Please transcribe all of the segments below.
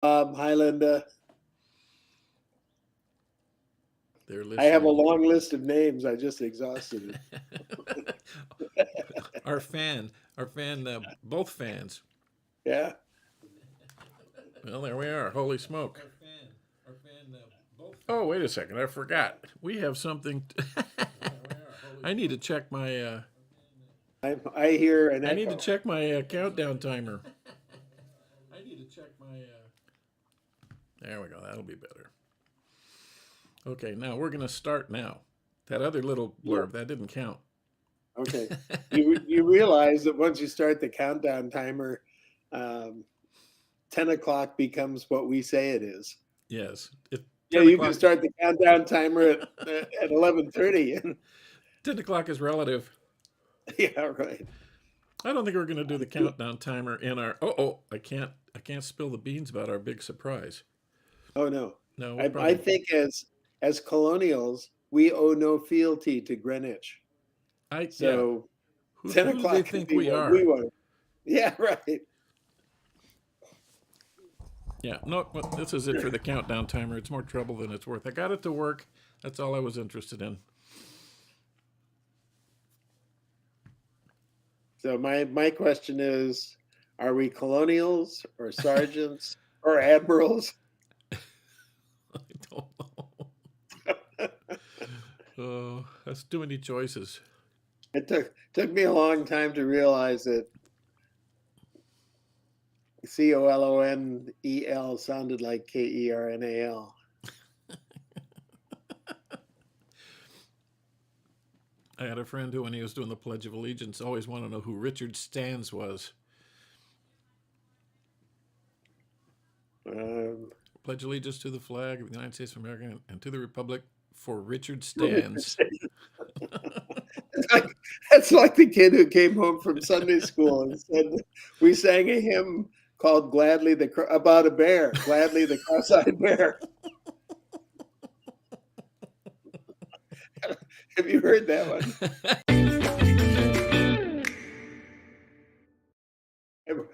Hi, Linda. They're I have a listening. long list of names. I just exhausted it. our fan, both fans. Yeah. Well, there we are. Holy smoke. Oh, wait a second. I forgot. We have something. I need to check my. I hear an I need to echo. check my countdown timer. There we go. That'll be better. Okay, now we're going to start now. That other little Yeah. blurb, that didn't count. Okay. You realize that once you start the countdown timer, um, 10 o'clock becomes what we say it is. Yes. Yeah, 10 you can o'clock. start the countdown timer at 11:30. 10 o'clock is relative. Yeah, right. I don't think we're going to do the countdown timer in our. I can't spill the beans about our big surprise. Oh no. No, we'll I probably. think as colonials, we owe no fealty to Greenwich. Yeah. So Who 10 do they o'clock can think be we what we are? want. Yeah, right. Yeah, no, but this is it for the countdown timer. It's more trouble than it's worth. I got it to work. That's all I was interested in. So my question is, are we colonials or sergeants or admirals? I don't know. Oh, that's too many choices. It took me a long time to realize that COLONEL sounded like KERNAL. I had a friend who, when he was doing the Pledge of Allegiance, always wanted to know who Richard Stans was. Pledge allegiance to the flag of the United States of America and to the Republic for Richard Stans. That's like the kid who came home from Sunday school and said, we sang a hymn called "Gladly about a bear, gladly the cross-eyed bear." Have you heard that one?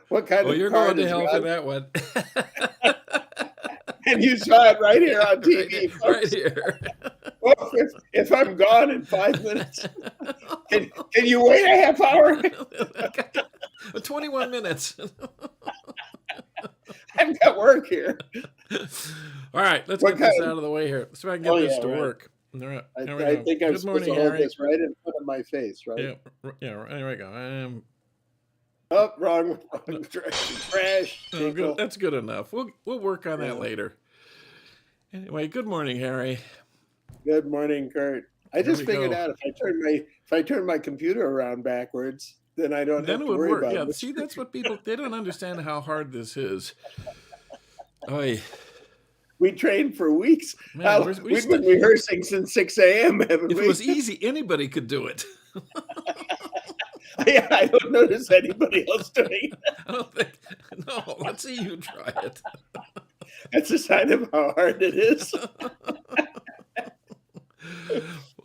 What kind Well, of you're car going to does hell for God? that one. And you saw it right here on right, TV, right folks. here. Well, if I'm gone in 5 minutes, can you wait a half hour? 21 minutes. I've got work here. All right, let's What get this kind? out of the way here so I can Oh get this yeah, to right. work. All right, here we I go. think I'm Good supposed morning, to hold Harry. this right in front of my face, right? Yeah, here we go. Oh, wrong direction. Crash. Tinkle. That's good enough. We'll work on that Yeah. later. Anyway, good morning, Harry. Good morning, Kurt. I Here just we figured go. out if I turn my computer around backwards, then I don't Then have it to would worry work. about Yeah, it. see, that's what people, they don't understand how hard this is. Oy. We trained for weeks. Man, We've been rehearsing since 6 a.m., haven't if it we? was easy, anybody could do it. I don't notice anybody else doing it. I don't think. No, let's see you try it. That's a sign of how hard it is.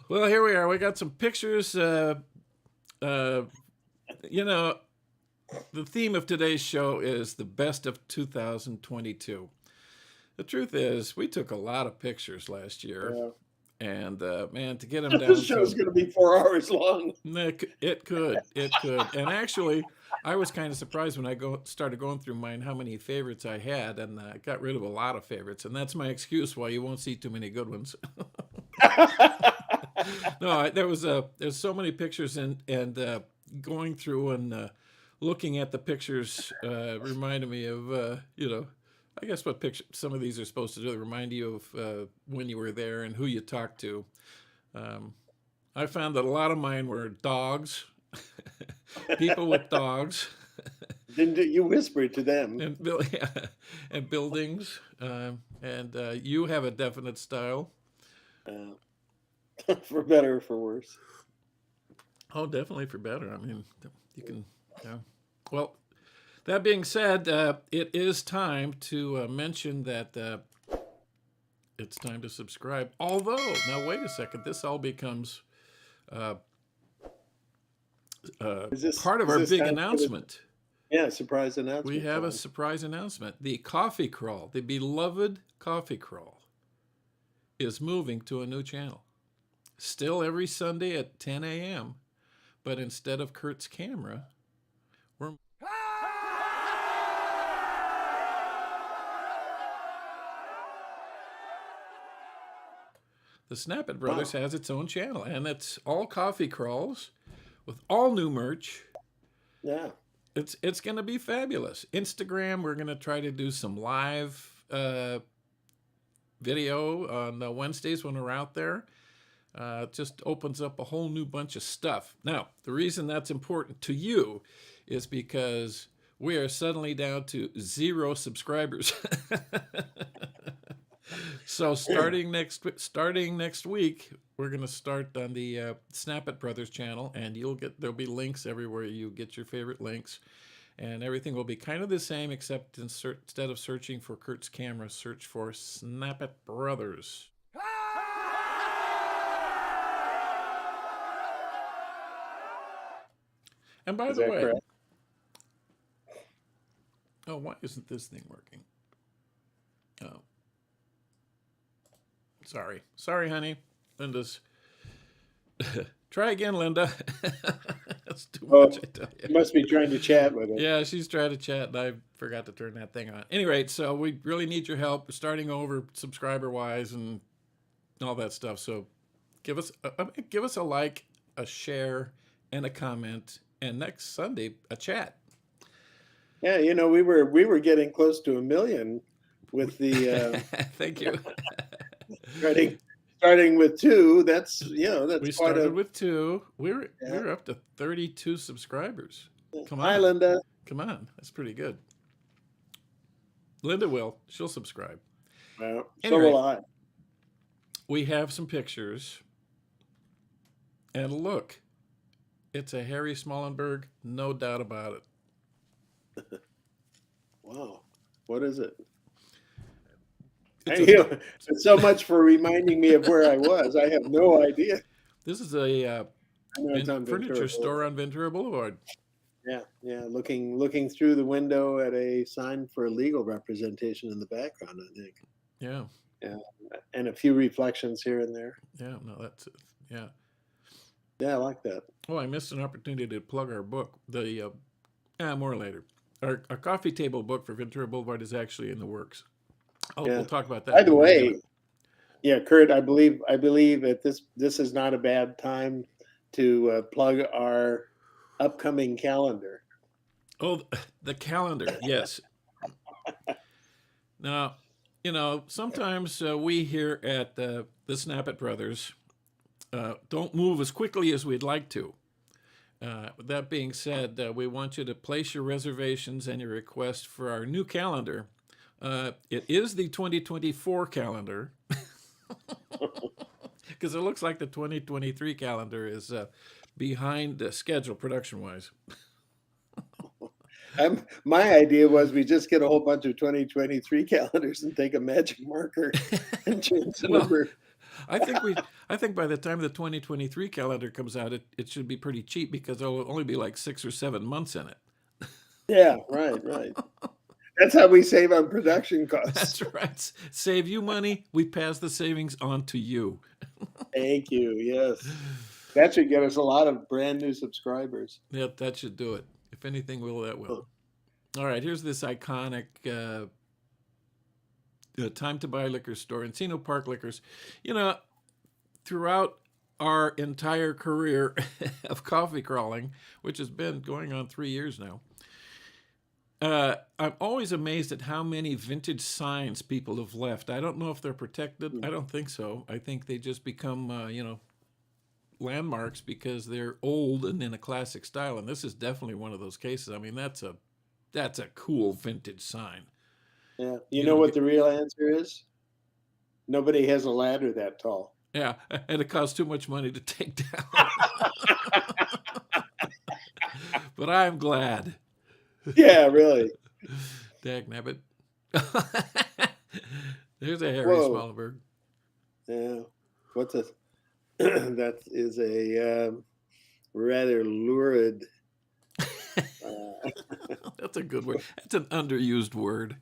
Well, here we are. We got some pictures. The theme of today's show is the best of 2022. The truth is, we took a lot of pictures last year. Yeah. And man, to get them down This show's going to be 4 hours long. It could. And actually, I was kind of surprised when I started going through mine how many favorites I had, and I got rid of a lot of favorites, and that's my excuse why you won't see too many good ones. No, there's so many pictures, and going through and looking at the pictures reminded me of I guess what some of these are supposed to do. They remind you of when you were there and who you talked to. I found that a lot of mine were dogs, people with dogs. Didn't you whisper to them? And buildings. And you have a definite style. For better or for worse. Oh, definitely for better. I mean, you can. Yeah. Well, that being said, it is time to mention that it's time to subscribe. Although, now wait a second, this all becomes part of our big announcement. Yeah, surprise We announcement have a time. surprise announcement. The coffee crawl, the beloved coffee crawl, is moving to a new channel. Still every Sunday at 10 a.m., but instead of Curts.Camera, we're the SnappitBrothers Wow. has its own channel, and it's all coffee crawls with all new merch. Yeah. It's going to be fabulous. Instagram, we're going to try to do some live video on Wednesdays when we're out there. It just opens up a whole new bunch of stuff. Now, the reason that's important to you is because we are suddenly down to 0 subscribers. So starting next week, we're going to start on the SnappitBrothers channel, and there'll be links everywhere you get your favorite links, and everything will be kind of the same, except instead of searching for Curts.Camera, search for SnappitBrothers. And by Is the that way, correct? oh, why isn't this thing working? Oh, sorry, honey. Linda's. Try again, Linda. That's too Oh, much, I tell you you. must be trying to chat with us. Yeah, she's trying to chat, and I forgot to turn that thing on. Anyway, so we really need your help. We're starting over subscriber-wise and all that stuff. So give us a like, a share, and a comment, and next Sunday a chat. Yeah, we were getting close to 1 million with the Thank you. starting with 2. That's We quite started a. with 2. We Yeah. were up to 32 subscribers. Come Hi, on. Linda. Come on. That's pretty good. Linda will. She'll subscribe. Well, so Anyway, will I. we have some pictures. And look, it's a Harry Smallenberg, no doubt about it. Wow. What is it? It's So much for reminding me of where I was. I have no idea. This is a I know it's on furniture Ventura store Boulevard. on Ventura Boulevard. Yeah, yeah. Looking through the window at a sign for legal representation in the background, I think. Yeah. Yeah, and a few reflections here and there. Yeah. No, that's it. Yeah. Yeah, I like that. Oh, I missed an opportunity to plug our book. More later. Our coffee table book for Ventura Boulevard is actually in the works. Yeah. We'll talk about that. By the when we get way, it. yeah, Kurt, I believe that this is not a bad time to plug our upcoming calendar. Oh, the calendar. Yes. Now, sometimes we here at the SnappitBrothers don't move as quickly as we'd like to. With that being said, we want you to place your reservations and your request for our new calendar. It is the 2024 calendar, because it looks like the 2023 calendar is behind schedule production-wise. My idea was we just get a whole bunch of 2023 calendars and take a magic marker and change the Well, number. I think by the time the 2023 calendar comes out, it should be pretty cheap because there'll only be like 6 or 7 months in it. Yeah, right. That's how we save on production costs. That's right. Save you money. We pass the savings on to you. Thank you. Yes. That should get us a lot of brand new subscribers. Yeah, that should do it. If anything will, that will. All right, here's this iconic Time to Buy liquor store, Encino Park Liquors. Throughout our entire career of coffee crawling, which has been going on 3 years now, I'm always amazed at how many vintage signs people have left. I don't know if they're protected. I don't think so. I think they just become, landmarks because they're old and in a classic style. And this is definitely one of those cases. I mean, that's a cool vintage sign. Yeah. You know what the real answer is? Nobody has a ladder that tall. Yeah, and it costs too much money to take down. But I'm glad. Yeah, really. Dag nabbit. There's a Harry Smallenberg. Yeah. What's a that is a rather lurid That's a good word. That's an underused word.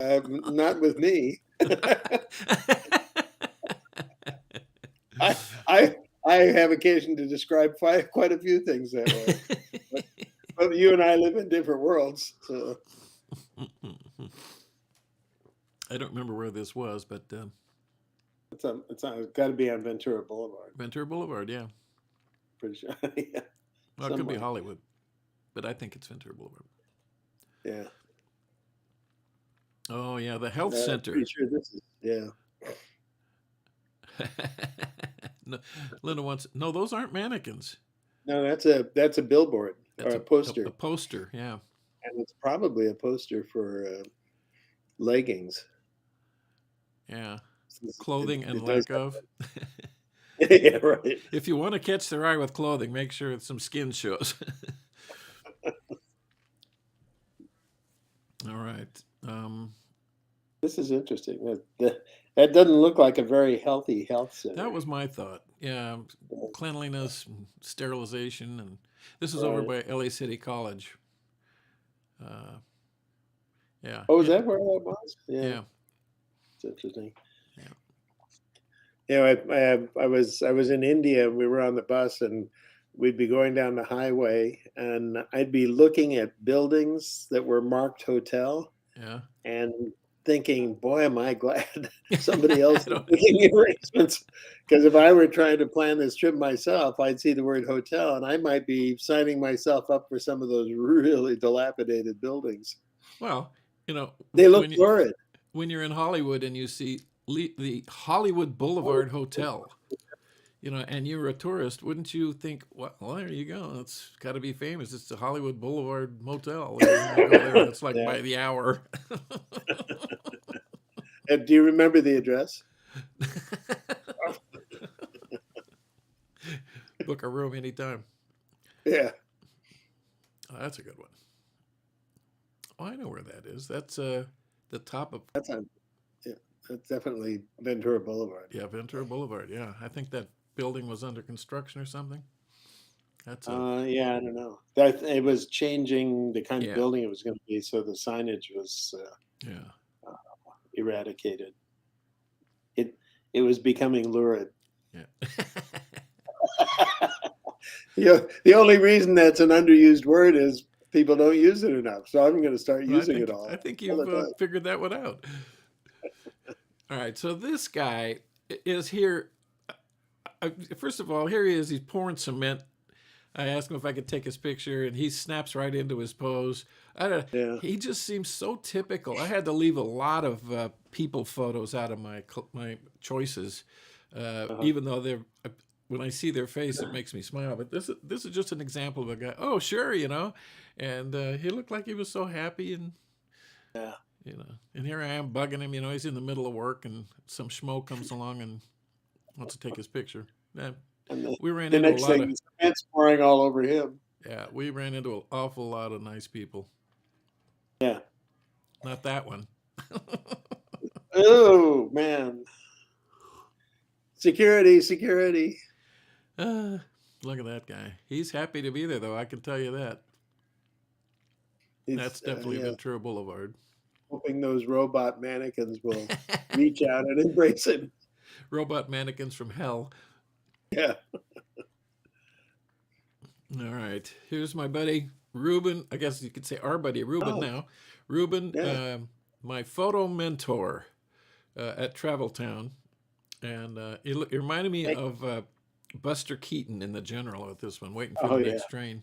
Not with me. I, I, I have occasion to describe quite a few things that way. But you and I live in different worlds, so I don't remember where this was, but it's got to be on Ventura Boulevard. Ventura Boulevard, yeah. Pretty sure. Yeah, Well, it could be somewhere. Hollywood, but I think it's Ventura Boulevard. Yeah. Oh, yeah, the health I'm center. pretty sure this is. Yeah. No, Linda wants, no, those aren't mannequins. No, that's a billboard That's or a a poster, poster, yeah. and it's probably a poster for leggings. Yeah. It, Clothing and it does lack of. have, yeah, right. If you want to catch their eye with clothing, make sure some skin shows. All right. This is interesting. That doesn't look like a very healthy health center. That was my thought. Yeah, cleanliness, and sterilization, and this is Right. over by LA City College. Yeah. Oh, is that where that was? Yeah, Yeah. it's interesting. Yeah. You know, I was in India. We were on the bus, and we'd be going down the highway, and I'd be looking at buildings that were marked hotel, Yeah. and thinking, boy, am I glad somebody else is don't- making the arrangements. Because if I were trying to plan this trip myself, I'd see the word hotel, and I might be signing myself up for some of those really dilapidated buildings. Well, you know, They look lurid. when you're in Hollywood and you see the Hollywood Boulevard Hotel, you know, and you're a tourist, wouldn't you think, well, there you go. It's got to be famous. It's the Hollywood Boulevard Motel. You go there, it's like Yeah. by the hour. Do you remember the address? Book a room anytime. Yeah. Oh, that's a good one. Oh, I know where that is. That's the top of That's definitely Ventura Boulevard. Ventura Boulevard. Yeah, I think that building was under construction or something. That's Yeah, I don't know. That it was changing the kind Yeah. of building it was going to be, so the signage was yeah. eradicated. It was becoming lurid. Yeah. The only reason that's an underused word is people don't use it enough. So I'm going to start Well, using it all. I think all the you've time. figured that one out. All right, so this guy is here. First of all, here he is. He's pouring cement. I asked him if I could take his picture, and he snaps right into his pose. Yeah. He just seems so typical. I had to leave a lot of people photos out of my choices, even though they're. When I see their face, it makes me smile. But this is just an example of a guy. Oh, sure, you know, and he looked like he was so happy, and Yeah. you know. And here I am bugging him. You know, he's in the middle of work, and some schmo comes along and wants to take his picture. Yeah, And we ran the into a next lot thing, of the cement's pouring all over him. we ran into an awful lot of nice people. Yeah. Not that one. Oh man. Security. Look at that guy. He's happy to be there, though. I can tell you that. That's definitely yeah, Ventura Boulevard. hoping those robot mannequins will reach out and embrace him. Robot mannequins from hell. Yeah. All right. Here's my buddy Ruben. I guess you could say our buddy Ruben now. Ruben, Yeah. My photo mentor at Travel Town. And it reminded me of Buster Keaton in The General with this one, waiting for the next train.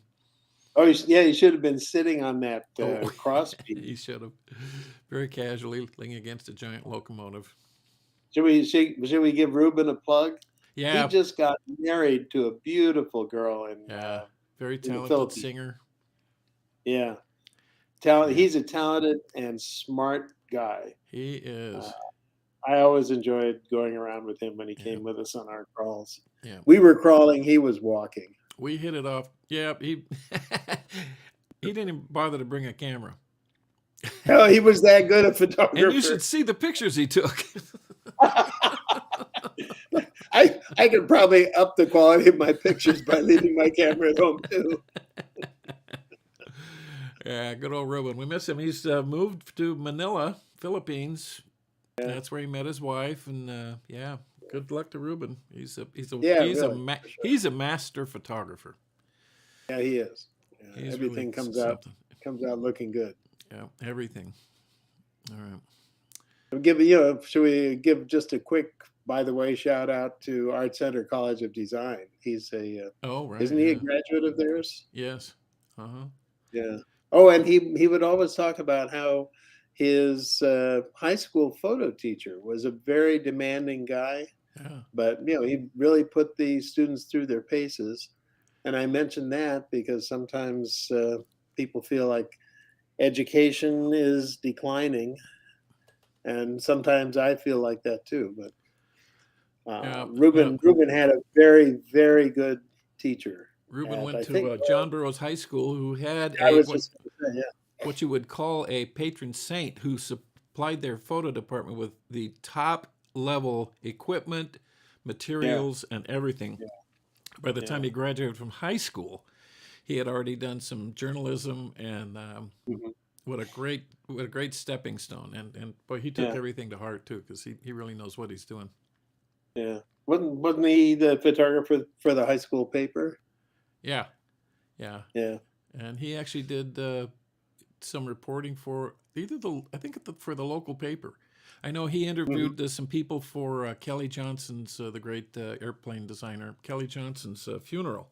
Oh, yeah, he should have been sitting on that crossbeam. He should have. Very casually leaning against a giant locomotive. Should we give Ruben a plug? Yeah. He just got married to a beautiful girl in very in the talented Philippines. singer. Yeah. He's a talented and smart guy. He is. I always enjoyed going around with him when he came with us on our crawls. Yeah. We were crawling, he was walking. We hit it off. Yeah, he didn't even bother to bring a camera. Oh, he was that good a photographer. And you should see the pictures he took. I could probably up the quality of my pictures by leaving my camera at home too. Yeah, good old Ruben. We miss him. He's moved to Manila, Philippines. Yeah, That's where he met his wife, and yeah, good luck to Ruben. yeah, really, for sure. He's a master photographer. Yeah, he is. Yeah, He's really everything something. comes out looking good. Yeah, everything. All right. Should we give just a quick, by the way, shout out to Art Center College of Design? Oh, right. Isn't he a Yeah. graduate of theirs? Yes. Uh huh. Yeah. Oh, and he would always talk about how his high school photo teacher was a very demanding guy, Yeah. but he really put the students through their paces. And I mention that because sometimes people feel like education is declining, and sometimes I feel like that too. But Yeah. Ruben had a very, very good teacher Ruben at, went I to think, John Burroughs High School, who had I a was just going to say, what you would call a patron saint who supplied their photo department with the top level equipment, yeah, materials, and everything. yeah, By the yeah, time he graduated from high school, he had already done some journalism, and mhm, what a great stepping stone. And boy, he took yeah, everything to heart too, because he really knows what he's doing. yeah. Wasn't he the photographer for the high school paper? Yeah, yeah. Yeah. And he actually did some reporting for either for the local paper. I know he Hmm. interviewed some people for Kelly Johnson's, the great airplane designer, Kelly Johnson's funeral.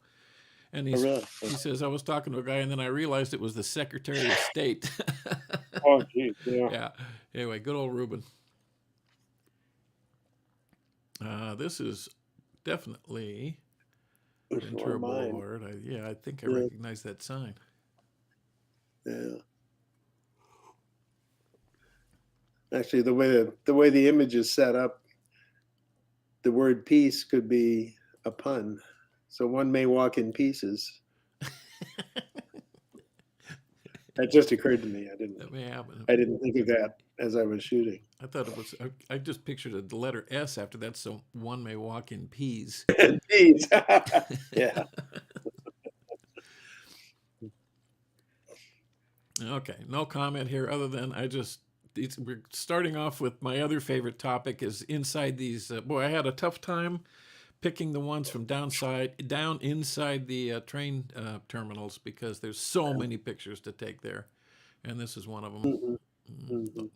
And Oh, really? he says, I was talking to a guy and then I realized it was the Secretary of State. Oh, geez, yeah. Yeah. Anyway, good old Ruben. This is definitely Or Ventura mine. Boulevard. Yeah, I think I Yeah, recognize that sign. yeah. Actually, the way the image is set up, the word peace could be a pun. So one may walk in pieces. That just occurred to me. That may happen. I didn't think of that as I was shooting. I thought it was. I just pictured the letter S after that, so one may walk in peas. Peas. Yeah. Okay, no comment here other than we're starting off with my other favorite topic is inside these. Boy, I had a tough time picking the ones from down inside the train terminals because there's so many pictures to take there, and this is one of them. Mhm, mhm.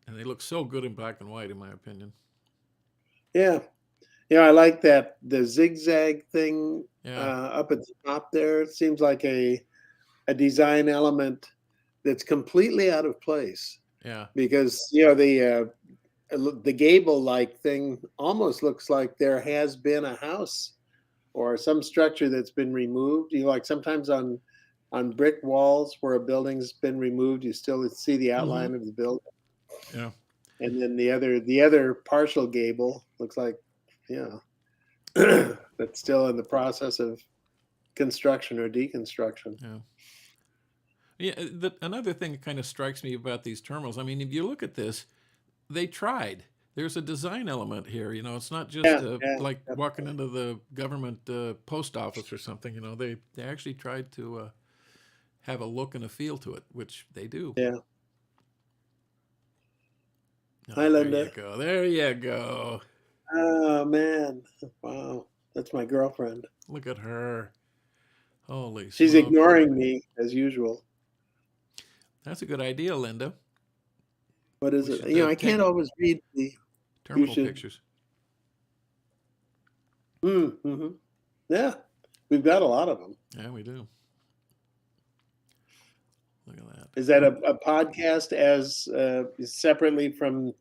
And they look so good in black and white, in my opinion. Yeah. Yeah, I like that the zigzag thing Yeah, up at the top there. It seems like a design element that's completely out of place yeah, because the gable-like thing almost looks like there has been a house or some structure that's been removed. Like sometimes on brick walls where a building's been removed, you still see the mm-hmm. outline of the building. Yeah. And then the other partial gable looks like, yeah, that's still in the process of construction or deconstruction. Yeah. Yeah, another thing that kind of strikes me about these terminals, I mean, if you look at this, they tried. There's a design element here. It's not just Yeah, yeah, like walking into the government post office or something. They actually tried to have a look and a feel to it, which they do. yeah. Hi, Oh, there you Linda. go. There you go. Oh man, wow, that's my girlfriend. Look at her. Holy She's smokes. ignoring me as usual. That's a good idea, Linda. What is We it? should I take can't always read the. You terminal should. pictures. Mm-hmm. Yeah, we've got a lot of them. Yeah, we do. Look at that. Is that a podcast as separately from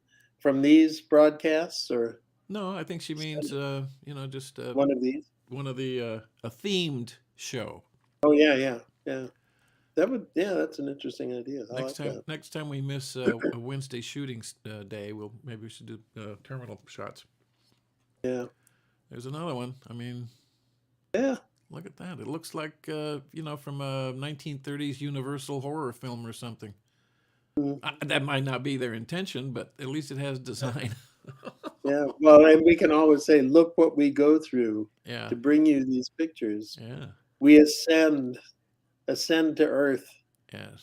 these broadcasts or No, I think she means, just one of these? one of the a themed show. Oh yeah, yeah, yeah. That's an interesting idea. I like that. Next time we miss a Wednesday shooting day, maybe we should do terminal shots. Yeah, There's another one. I mean, yeah. look at that. It looks like from a 1930s Universal horror film or something. Mhm. That might not be their intention, but at least it has design. Yeah, well, and we can always say, look what we go through Yeah, to bring you these pictures. yeah, We ascend ascend to Earth, Yes.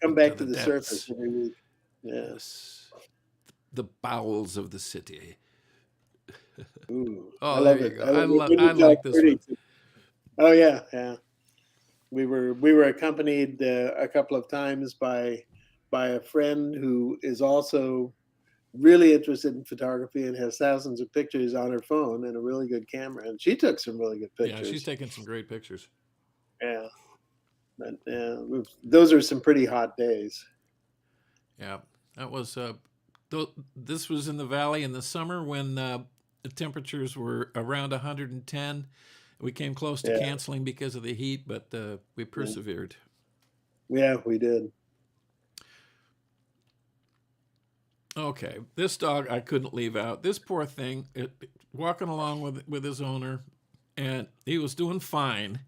come Into back to the the surface depths. every week. Yeah. Yes. The bowels of the city. Ooh, I Oh, there love you it. go. I love it when I you tell like this one. 30. Oh yeah, yeah. We were accompanied a couple of times by a friend who is also really interested in photography and has thousands of pictures on her phone and a really good camera. And she took some really good Yeah, she's pictures. taking some great pictures. Yeah, but those are some pretty hot days. Yeah, that was. This was in the valley in the summer when the temperatures were around 110. We came close to Yeah, canceling because of the heat, but we yeah, persevered. yeah, we did. Okay, this dog I couldn't leave out. This poor thing, walking along with his owner, and he was doing fine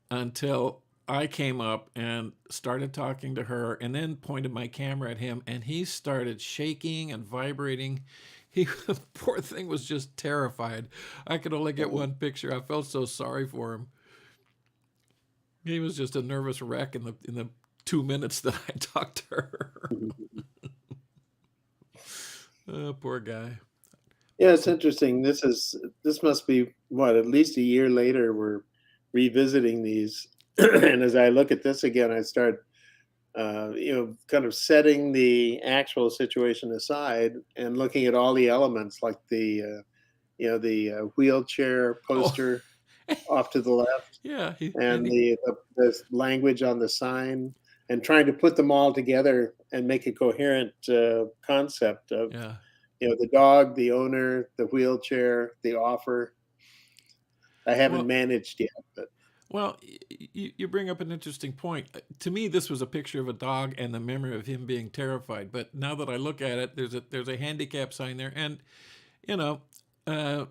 until I came up and started talking to her, and then pointed my camera at him, and he started shaking and vibrating. He, the poor thing, was just terrified. I could only get Yeah. one picture. I felt so sorry for him. He was just a nervous wreck in the 2 minutes that I talked to her. Oh, poor guy. Yeah, it's So, interesting. This must be what, at least a year later we're revisiting these. And as I look at this again, I start kind of setting the actual situation aside and looking at all the elements, like the wheelchair oh, poster off to the left, yeah. and the language on the sign, and trying to put them all together and make a coherent concept of Yeah. the dog, the owner, the wheelchair, the offer. I haven't Well, managed yet, but Well, you bring up an interesting point. To me, this was a picture of a dog and the memory of him being terrified. But now that I look at it, there's a handicap sign there, and you know, uh,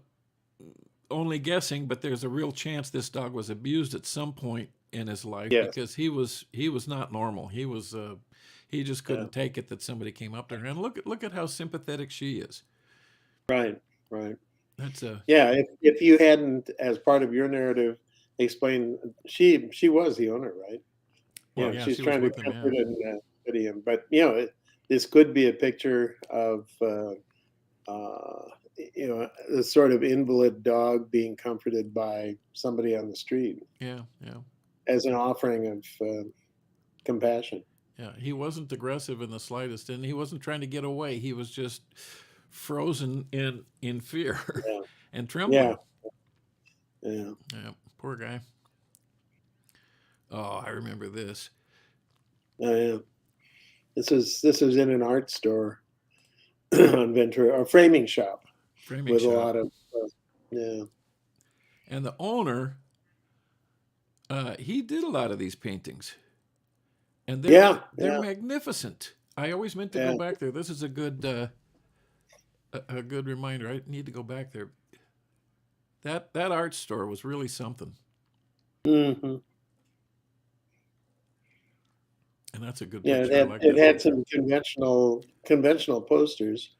only guessing, but there's a real chance this dog was abused at some point in his life yes, because he was not normal. He just yeah, couldn't take it that somebody came up to her. And look at how sympathetic she is. right, right. That's a Yeah, if you hadn't, as part of your narrative, explained, she was the owner, right? well, yeah, She's she was trying to with him. Yeah, comfort and pity him, but this could be a picture of uh, a sort of invalid dog being comforted by somebody on the street yeah, yeah. as an offering of compassion. Yeah, he wasn't aggressive in the slightest, and he wasn't trying to get away. He was just frozen in fear Yeah, and yeah, trembling. yeah. Yeah, poor guy. Oh, I remember this Oh, yeah. This was in an art store on Ventura, a framing shop framing with a shop, lot of yeah, and the owner, he did a lot of these paintings, and yeah, they're yeah, magnificent. I always meant to go yeah. back there. This is a good a good reminder. I need to go back there. That art store was really something, Hmm. and that's a good Yeah, picture. I like it that had picture. some conventional posters,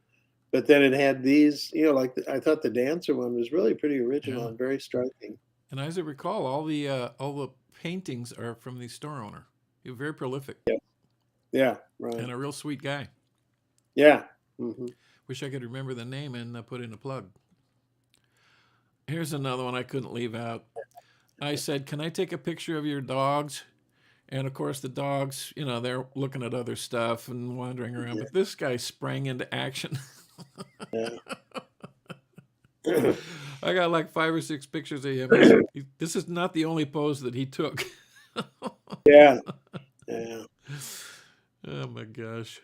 but then it had these. Like I thought the dancer one was really pretty original Yeah. and very striking. And as I recall, all the paintings are from the store owner. He was very prolific Yeah, yeah, right. and a real sweet guy. Yeah. Hmm. Wish I could remember the name and put in a plug. Here's another one I couldn't leave out. I said, "Can I take a picture of your dogs?" And of course, the dogs, they're looking at other stuff and wandering around. Yeah, But this guy sprang into action. yeah. I got like 5 or 6 pictures of him. This is not the only pose that he took. Yeah, yeah. Oh my gosh.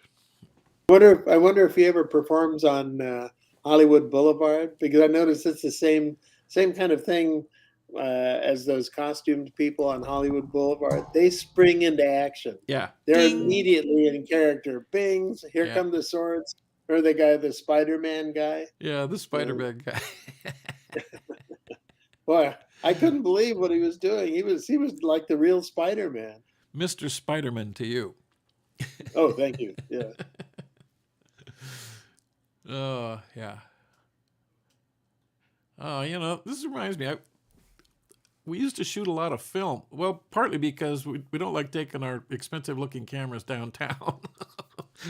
I wonder if he ever performs on Hollywood Boulevard, because I noticed it's the same kind of thing as those costumed people on Hollywood Boulevard. They spring into action. Yeah. They're Ding. immediately in character. Bings! Here Yeah. come the swords. Or the Spider-Man guy. Yeah, the Yeah. Spider-Man guy. Boy, I couldn't believe what he was doing. He was like the real Spider-Man. Mr. Spider-Man to you. Oh, thank you. Yeah. Oh, yeah. Oh, this reminds me. we used to shoot a lot of film. Well, partly because we don't like taking our expensive looking cameras downtown.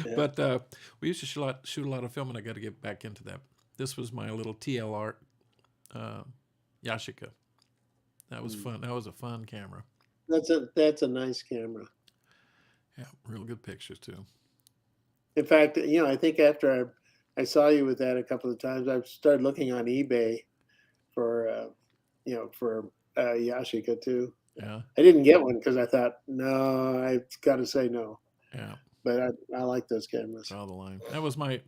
Yeah. But we used to shoot a lot of film, and I got to get back into that. This was my little TLR Yashica. That was fun. That was a fun camera. That's a nice camera. Yeah, real good pictures too. In fact, I think after I saw you with that a couple of times, I started looking on eBay for Yashica too. Yeah, I didn't get one because I thought, no, I've got to say no. yeah. But I like those cameras. Draw the line. That was my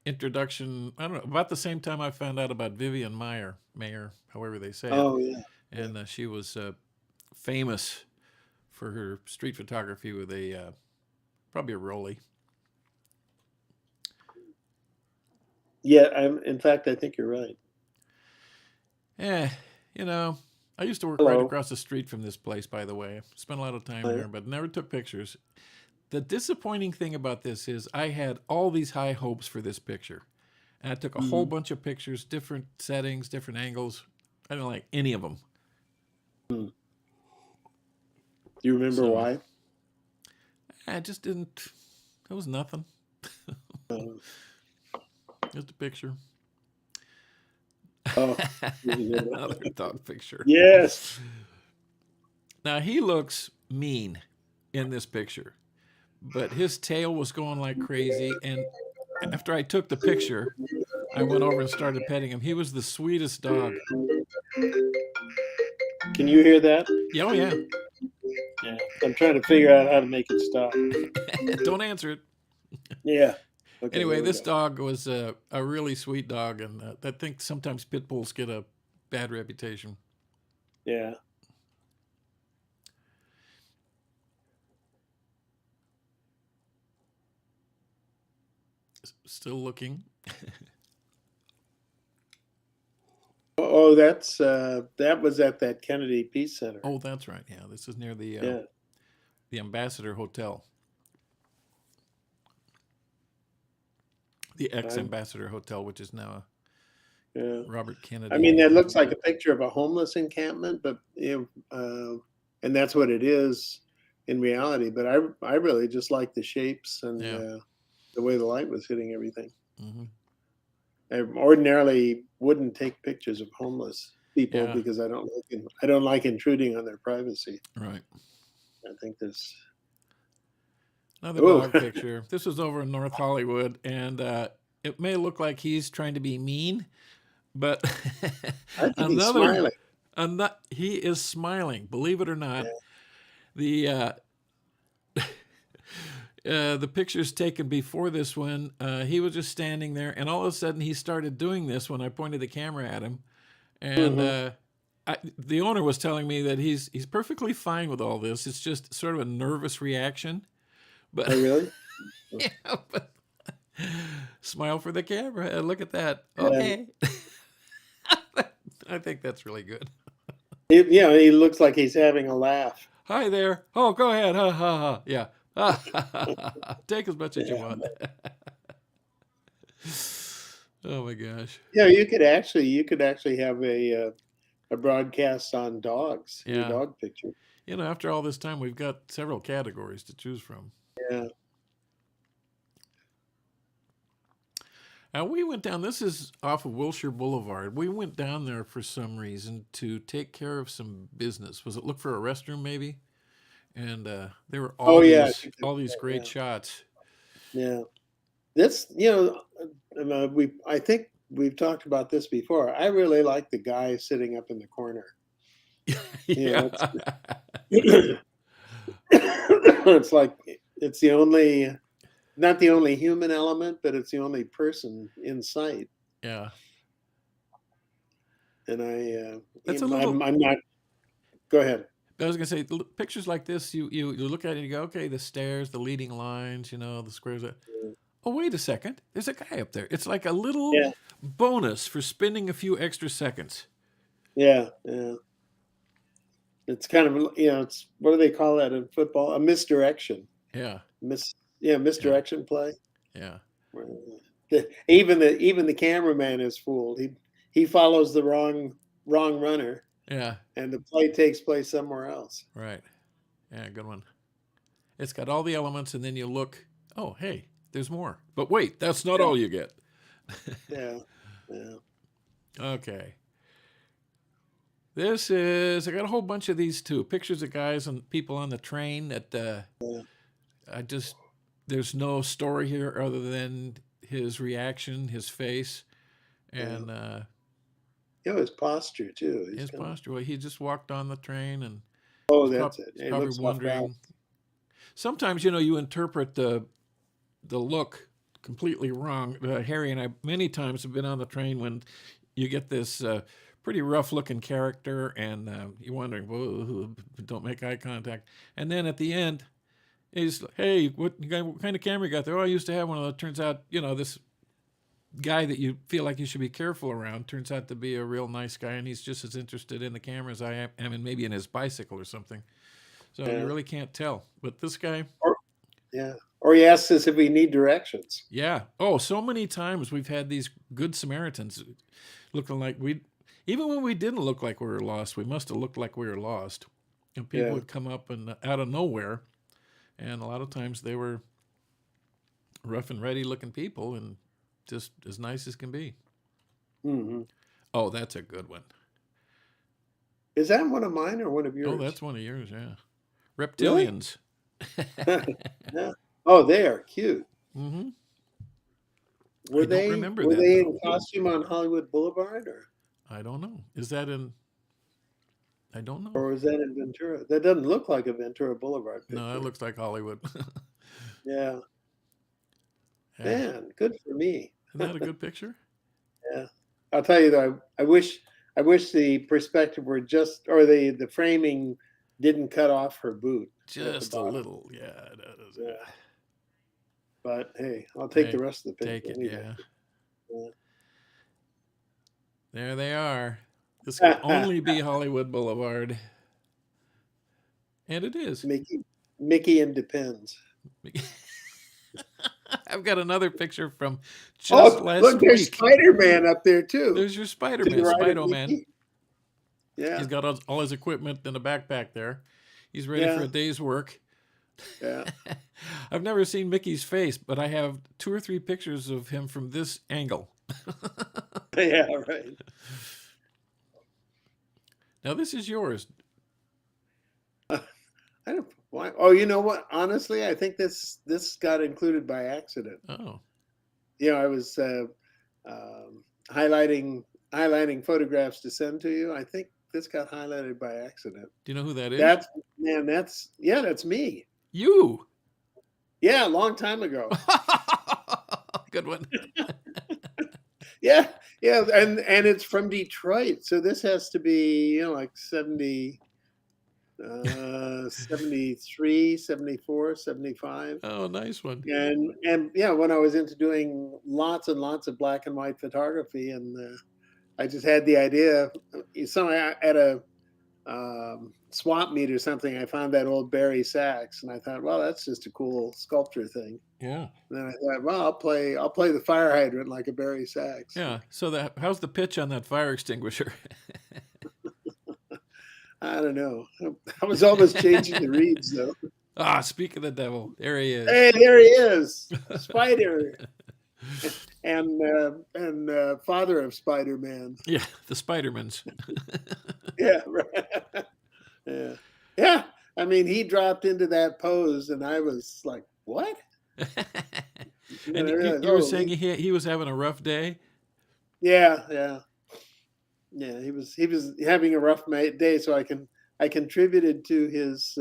introduction. I don't know. About the same time I found out about Vivian Mayer, however they say it. Oh yeah. And she was famous for her street photography with a probably a Rolly. Yeah, in fact, I think you're right. Yeah, I used to work Hello. right across the street from this place, by the way. Spent a lot of time Oh, yeah. there, but never took pictures. The disappointing thing about this is I had all these high hopes for this picture. And I took a whole bunch of pictures, different settings, different angles. I didn't like any of them. Do you remember So- why? I just didn't. It was nothing. Just a picture. Oh, Another dog picture. yes. Now he looks mean in this picture, but his tail was going like crazy. And after I took the picture, I went over and started petting him. He was the sweetest dog. Can you hear that? Yeah, oh yeah. Yeah. I'm trying to figure out how to make it stop. Don't answer it. Yeah. Okay, Anyway, there we this go. dog was a really sweet dog, and I think sometimes pit bulls get a bad reputation. Yeah. Still looking. Oh, that was at that Kennedy Peace Center. Oh, that's right. Yeah, this is near Yeah. the Ambassador Hotel. The ex-Ambassador Hotel, which is now Yeah. Robert Kennedy. I mean, that looks like a picture of a homeless encampment, but and that's what it is in reality. But I really just like the shapes and the way the light was hitting everything. Mm-hmm. I ordinarily wouldn't take pictures of homeless people Yeah. because I don't like intruding on their privacy. Right. I think this. Another Ooh. dog picture. This was over in North Hollywood, and it may look like he's trying to be mean, but I think he's smiling. he is smiling. Believe it or not, the pictures taken before this one, he was just standing there, and all of a sudden he started doing this when I pointed the camera at him, and the owner was telling me that he's perfectly fine with all this. It's just sort of a nervous reaction. But Oh, really? yeah, but smile for the camera and look at that. Yeah. Okay. I think that's really good. He looks like he's having a laugh. Hi there. Oh, go ahead. Ha ha ha. Yeah. Take as much as you want. Oh my gosh. Yeah, you could actually have a broadcast on dogs. Your Yeah. dog picture. After all this time, we've got several categories to choose from. Yeah. Now we went down. This is off of Wilshire Boulevard. We went down there for some reason to take care of some business. Was it look for a restroom maybe? And there were all these great shots. Yeah. This, I think we've talked about this before. I really like the guy sitting up in the corner. Yeah. It's like it's not the only human element, but it's the only person in sight. Yeah. And That's a little. I'm not. Go ahead. I was gonna say pictures like this. You look at it and you go, okay, the stairs, the leading lines, the squares. Oh, wait a second. There's a guy up there. It's like a little bonus for spending a few extra seconds. Yeah. It's kind of it's what do they call that in football? A misdirection. Yeah. Misdirection play. Yeah. Even the cameraman is fooled. He follows the wrong runner. Yeah. and the play takes place somewhere else. Right. Yeah. Good one. It's got all the elements, and then you look. Oh, hey, there's more. But wait, that's not Yeah, all you get. yeah, yeah. Okay. This is. I got a whole bunch of these too. Pictures of guys and people on the train that Yeah. I just. There's no story here other than his reaction, his face, Yeah. and His posture too. He's his kind of. posture. Well, he just walked on the train and Oh, he's, that's it. he's He probably looks off wondering. balance. Sometimes you interpret the look completely wrong. Harry and I many times have been on the train when you get this pretty rough looking character, and you're wondering, whoa, don't make eye contact. And then at the end, he's like, hey, what kind of camera you got there? Oh, I used to have one of those. Turns out, this guy that you feel like you should be careful around turns out to be a real nice guy, and he's just as interested in the camera as I am, and maybe in his bicycle or something. So you Yeah. really can't tell. But this guy, Or, yeah. Or he asks us if we need directions. yeah. Oh, so many times we've had these good Samaritans looking like even when we didn't look like we were lost, we must have looked like we were lost. And people Yeah. would come up and out of nowhere, and a lot of times they were rough and ready looking people and just as nice as can be. Hmm. Oh, that's a good one. Is that one of mine or one of Oh, yours? that's one of yours, yeah. Really? Reptilians. Yeah. Oh, they are cute. Hmm. Were I don't they remember were that they though. in costume on Hollywood Boulevard, I don't know. Is that in? I don't know. or was that in Ventura? That doesn't look like a Ventura Boulevard No, that picture. looks like Hollywood. Yeah. Yeah. Man, good for me. Isn't that a good picture? Yeah. I'll tell you though, I wish the perspective were just, or the framing didn't cut off her boot at the Just a bottom. little. Yeah, that is Yeah. it. But hey, I'll take the Hey, rest of the take picture it. anyway. Yeah. There they are. This can only be Hollywood Boulevard. And it is. Mickey and Depends. I've got another picture from just Oh, last look, there's week. Spider-Man up there too. There's your To the Spider-Man, right of Spido-Man. Mickey. Yeah. He's got all his equipment in a backpack there. He's ready for Yeah. a day's work. Yeah. I've never seen Mickey's face, but I have 2 or 3 pictures of him from this angle. Yeah, right. Now this is yours. I don't why. Oh, you know what? Honestly, I think this got included by accident. Oh, I was highlighting photographs to send to you. I think this got highlighted by accident. do you know who that is? That's me. You. Yeah, a long time ago. Good one. Yeah, yeah, and it's from Detroit, so this has to be like 73, 74, 75. Oh, nice one. And yeah, when I was into doing lots and lots of black and white photography, and I just had the idea. At a swap meet or something, I found that old Barry sax, and I thought, well, that's just a cool sculpture thing. Yeah. And then I thought, well, I'll play the fire hydrant like a Barry sax. Yeah. So how's the pitch on that fire extinguisher? I don't know. I was almost changing the reeds though. Ah, speak of the devil, there he is. Hey, there he is, Spider, and father of Spider-Man. Yeah, the Spidermans. Yeah, right. Yeah, yeah. I mean, he dropped into that pose, and I was like, "What?" And you were saying he was having a rough day. Yeah, yeah, yeah. He was having a rough day, so I contributed to his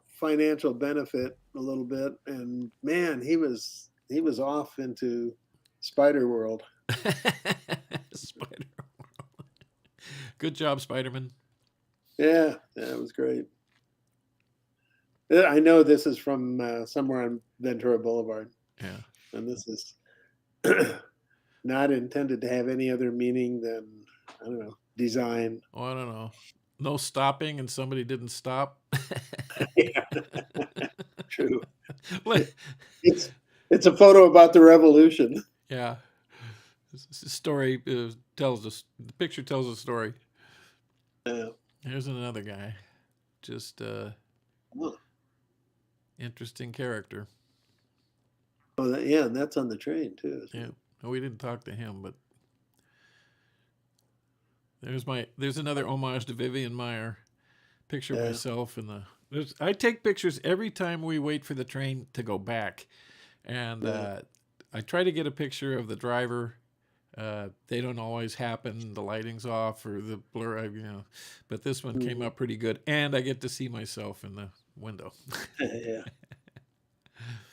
financial benefit a little bit, and man, he was off into Spider World. Spider. Good job, Spiderman. Yeah, it was great. I know this is from somewhere on Ventura Boulevard. Yeah. And this is not intended to have any other meaning than, I don't know, design. Oh, I don't know. No stopping, and somebody didn't stop. Yeah. True. It's a photo about the revolution. Yeah. The story tells us. The picture tells a story. Yeah. Here's another guy. Just Oh, interesting character. yeah, and that's on the train too. Yeah. We didn't talk to him, but there's another homage to Vivian Meyer. Picture of Yeah. myself in the. I take pictures every time we wait for the train to go back, and Yeah. I try to get a picture of the driver. They don't always happen. The lighting's off or the blur, but this one came Mhm. up pretty good, and I get to see myself in the window. Yeah.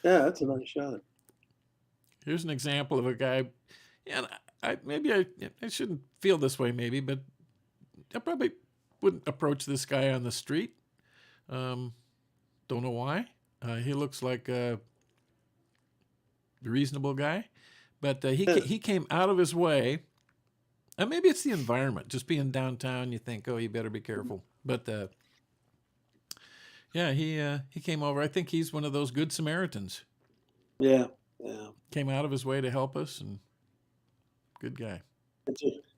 Yeah, that's a nice shot. Here's an example of a guy, and I shouldn't feel this way maybe, but I probably wouldn't approach this guy on the street. Um, don't know why. He looks like a reasonable guy, but Yeah. he came out of his way. Maybe it's the environment. Just being downtown, you think, oh, you better be careful. But yeah, he came over. I think he's one of those good Samaritans. Yeah. Yeah. Came out of his way to help us, and good guy.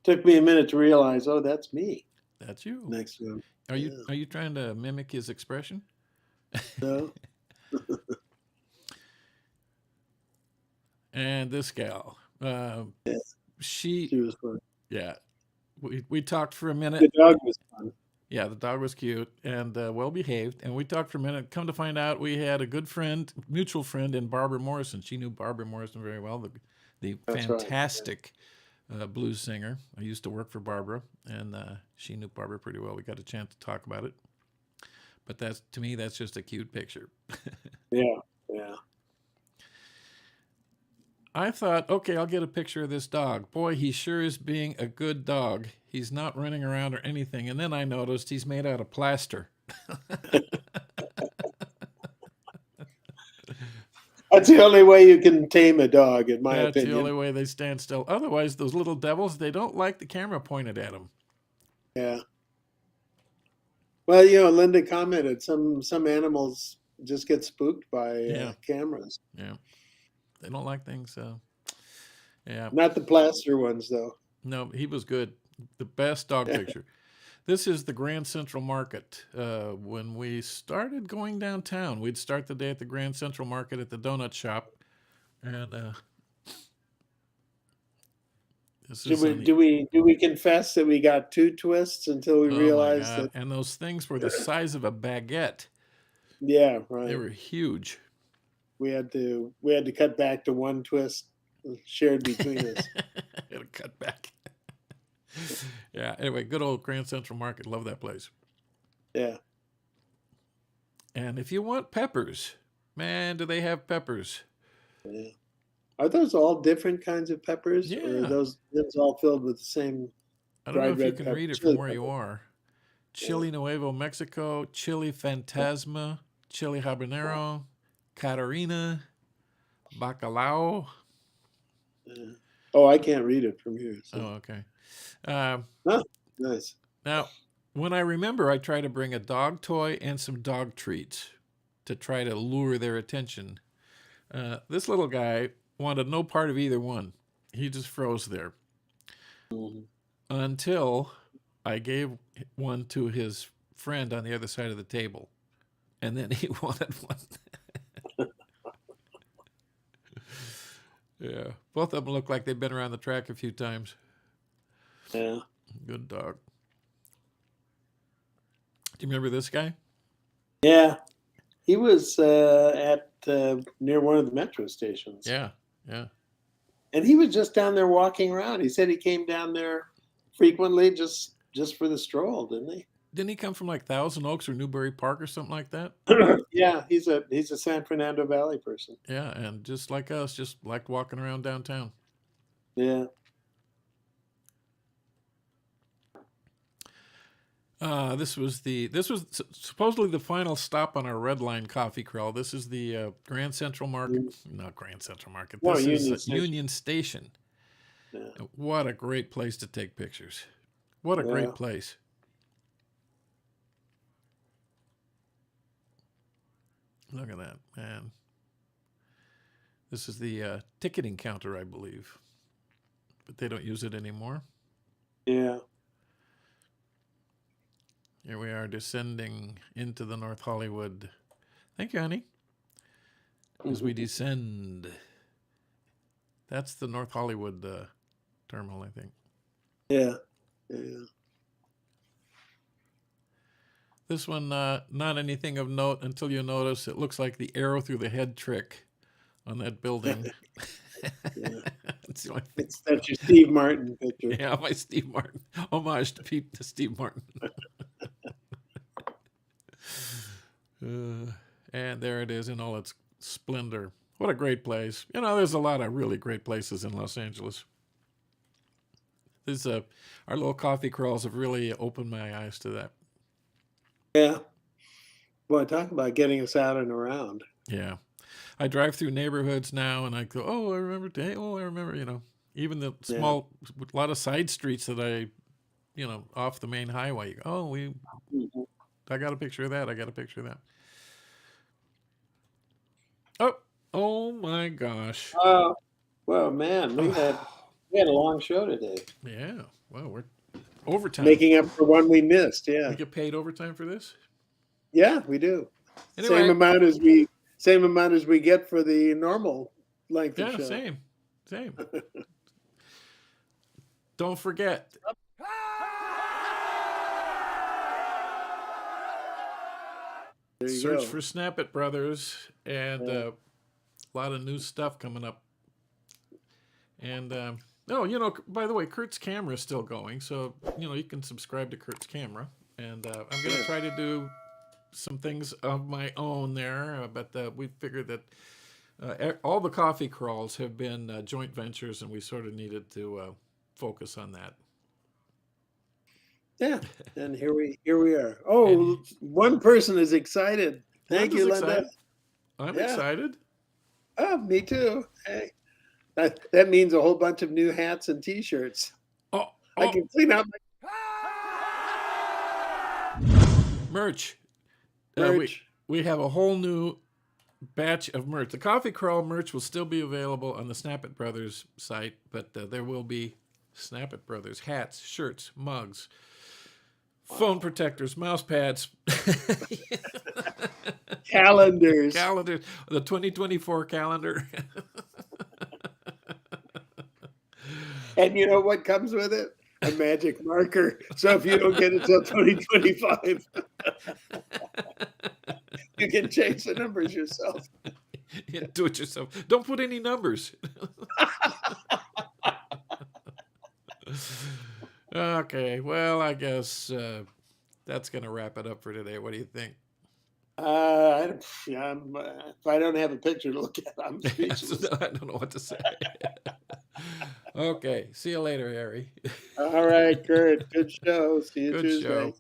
Took me a minute to realize, oh, that's me That's you. next to him. Are you Yeah. are you trying to mimic his expression? No. And this gal, Yeah. she, She was fun. yeah, we talked for a minute. The dog was fun. Yeah, the dog was cute and well behaved. And we talked for a minute. Come to find out, we had a good friend, mutual friend in Barbara Morrison. She knew Barbara Morrison very well, the That's right. fantastic blues singer. I used to work for Barbara, and she knew Barbara pretty well. We got a chance to talk about it. But to me, that's just a cute picture. Yeah. Yeah. I thought, okay, I'll get a picture of this dog. Boy, he sure is being a good dog. He's not running around or anything. And then I noticed he's made out of plaster. That's the only way you can tame a dog, in my That's the opinion. only way they stand still. Otherwise, those little devils, they don't like the camera pointed at them. Yeah. Well, Linda commented some animals just get spooked by Yeah. cameras. Yeah. They don't like things. Yeah. Not the plaster ones, though. No, he was good. The best dog picture. This is the Grand Central Market. When we started going downtown, we'd start the day at the Grand Central Market at the donut shop. And this is Do we confess that we got two twists until we oh my realized God. that? And those things were the size of a baguette. Yeah, They right. were huge. We had to cut back to one twist shared between us. Had to cut back. Yeah. Anyway, good old Grand Central Market. Love that place. Yeah. And if you want peppers, man, do they have peppers? Yeah. Are those all different kinds of peppers, or are Yeah. those all filled with the same I don't know dried if you red can pepper? read it Chili from where you pepper. are. Chili Nuevo Mexico, Chili Fantasma, Chili Habanero, Catarina, Bacalao. Yeah. Oh, I can't read it from here. So. Oh, okay. Oh, nice. Now, when I remember, I try to bring a dog toy and some dog treats to try to lure their attention. This little guy wanted no part of either one. He just froze there Mhm. until I gave one to his friend on the other side of the table. And then he wanted one. Yeah. Both of them look like they've been around the track a few times. Yeah. Good dog. Do you remember this guy? Yeah. He was at near one of the metro stations. Yeah. Yeah. And he was just down there walking around. He said he came down there frequently just for the stroll, didn't he? Didn't he come from like Thousand Oaks or Newbury Park or something like that? Yeah, he's a San Fernando Valley person. Yeah, and just like us, just liked walking around downtown. Yeah. This was supposedly the final stop on our Red Line coffee crawl. This is the Grand Central Market. Not Grand Central Market. No, This Union is Station. Union Station. Yeah. What a great place to take pictures. What a Yeah. great place. Look at that, man. This is the ticketing counter, I believe. But they don't use it anymore. Yeah. Here we are descending into the North Hollywood. Thank you, honey. As we descend. That's the North Hollywood terminal, I think. Yeah. Yeah. This one, not anything of note until you notice it looks like the arrow through the head trick on that building. Yeah. That's the only thing. That's your Steve Martin picture. Yeah, my Steve Martin. Homage to Steve Martin. And there it is in all its splendor. What a great place. You know, there's a lot of really great places in Los Angeles. Our little coffee crawls have really opened my eyes to that. Yeah. Boy, talk about getting us out and around. Yeah. I drive through neighborhoods now and I go, I remember, you know, even the small, a lot of side streets that off the main highway. I got a picture of that. I got a picture of that. Oh my gosh. Well, man, we had a long show today. Yeah. Well, we're overtime. Making up for one we missed, yeah. We get paid overtime for this? Yeah, we do. Anyway. Same amount as we get for the normal length of show. Yeah, same. Don't forget. Search for SnappitBrothers, and a lot of new stuff coming up. And by the way, Curts.Camera is still going, so you can subscribe to Curts.Camera. And I'm going to try to do some things of my own there, but we figured that all the coffee crawls have been joint ventures, and we sort of needed to focus on that. Yeah, and here we are. Oh, one person is excited. Thank you, Linda. I'm excited. Oh, me too. Hey, that means a whole bunch of new hats and T-shirts. I can clean out my merch. We have a whole new batch of merch. The Coffee Crawl merch will still be available on the SnappitBrothers site, but there will be SnappitBrothers hats, shirts, mugs, phone protectors, mouse pads, calendars, the 2024 calendar. And you know what comes with it? A magic marker. So if you don't get it till 2025, you can change the numbers yourself. Yeah, do it yourself. Don't put any numbers. Okay, well, I guess that's going to wrap it up for today. What do you think? If I don't have a picture to look at, I'm speechless. I don't know what to say. Okay, see you later, Harry. All right, Kurt. Good show. See you Good Tuesday. show.